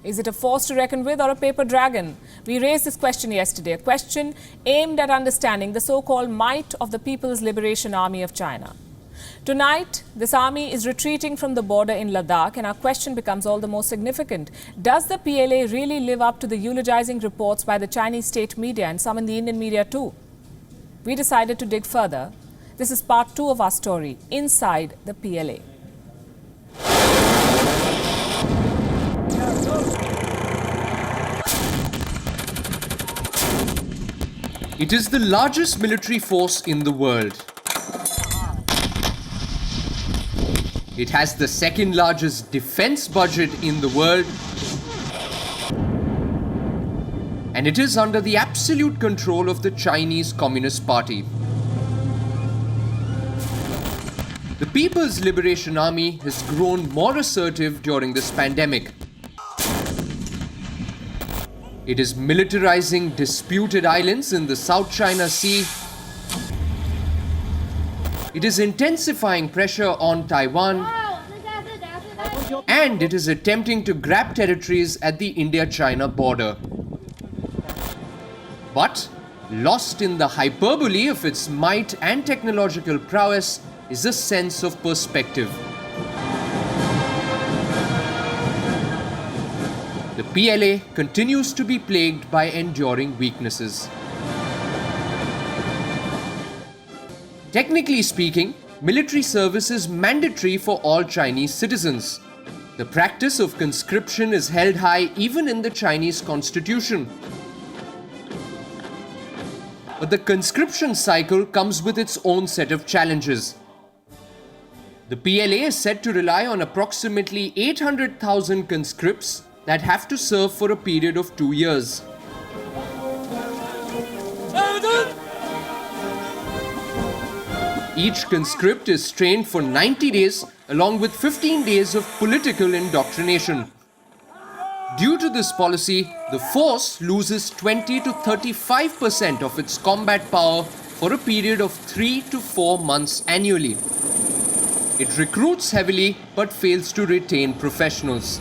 Is it a force to reckon with or a paper dragon? We raised this question yesterday, a question aimed at understanding the so-called might of the People's Liberation Army of China. Tonight, this army is retreating from the border in Ladakh, and our question becomes all the more significant. Does the PLA really live up to the eulogizing reports by the Chinese state media and some in the Indian media too? We decided to dig further. This is part 2 of our story, Inside the PLA. It is the largest military force in the world. It has the second largest defense budget in the world. And it is under the absolute control of the Chinese Communist Party. The People's Liberation Army has grown more assertive during this pandemic. It is militarizing disputed islands in the South China Sea. It is intensifying pressure on Taiwan. And it is attempting to grab territories at the India-China border. But, lost in the hyperbole of its might and technological prowess is a sense of perspective. The PLA continues to be plagued by enduring weaknesses. Technically speaking, military service is mandatory for all Chinese citizens. The practice of conscription is held high even in the Chinese constitution. But the conscription cycle comes with its own set of challenges. The PLA is said to rely on approximately 800,000 conscripts that have to serve for a period of 2 years. Each conscript is trained for 90 days along with 15 days of political indoctrination. Due to this policy, the force loses 20 to 35% of its combat power for a period of 3 to 4 months annually. It recruits heavily but fails to retain professionals.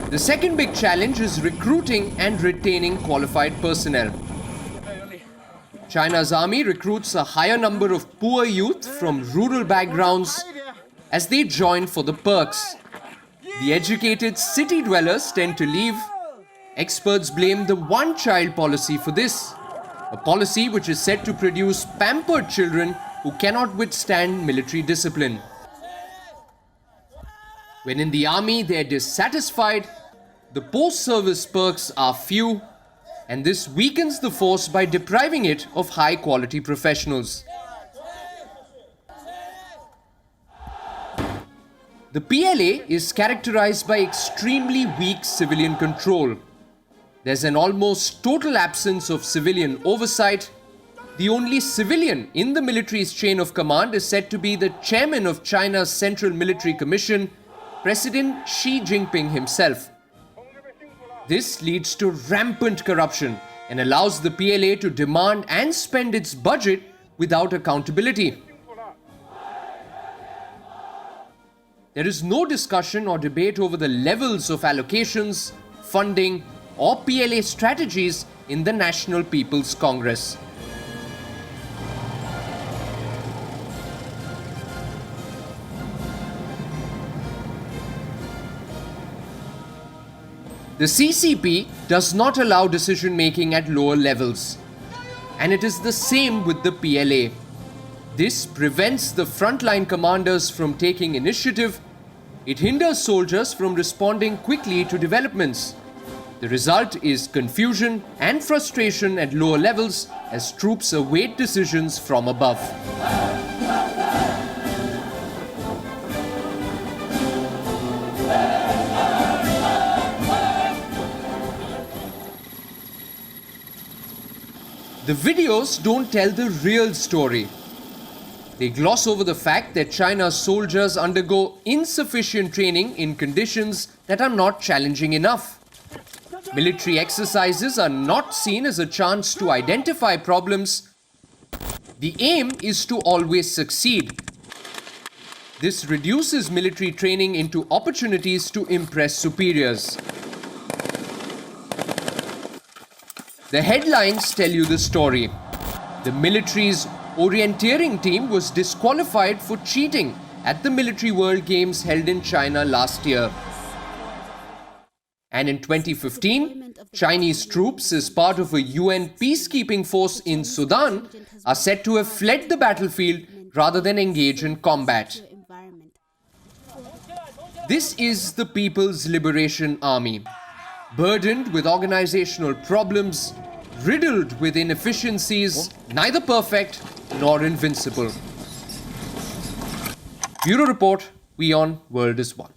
The second big challenge is recruiting and retaining qualified personnel. China's army recruits a higher number of poor youth from rural backgrounds as they join for the perks. The educated city dwellers tend to leave. Experts blame the one-child policy for this, a policy which is said to produce pampered children who cannot withstand military discipline. When in the army they are dissatisfied, the post-service perks are few, and this weakens the force by depriving it of high-quality professionals. The PLA is characterized by extremely weak civilian control. There's an almost total absence of civilian oversight. The only civilian in the military's chain of command is said to be the chairman of China's Central Military Commission, President Xi Jinping himself. This leads to rampant corruption and allows the PLA to demand and spend its budget without accountability. There is no discussion or debate over the levels of allocations, funding, or PLA strategies in the National People's Congress. The CCP does not allow decision-making at lower levels, and it is the same with the PLA. This prevents the frontline commanders from taking initiative. It hinders soldiers from responding quickly to developments. The result is confusion and frustration at lower levels as troops await decisions from above. The videos don't tell the real story. They gloss over the fact that China's soldiers undergo insufficient training in conditions that are not challenging enough. Military exercises are not seen as a chance to identify problems. The aim is to always succeed. This reduces military training into opportunities to impress superiors. The headlines tell you the story. The military's orienteering team was disqualified for cheating at the Military World Games held in China last year. And in 2015, Chinese troops, as part of a UN peacekeeping force in Sudan, are said to have fled the battlefield rather than engage in combat. This is the People's Liberation Army, burdened with organizational problems, riddled with inefficiencies, neither perfect nor invincible. Bureau Report, WION World is One.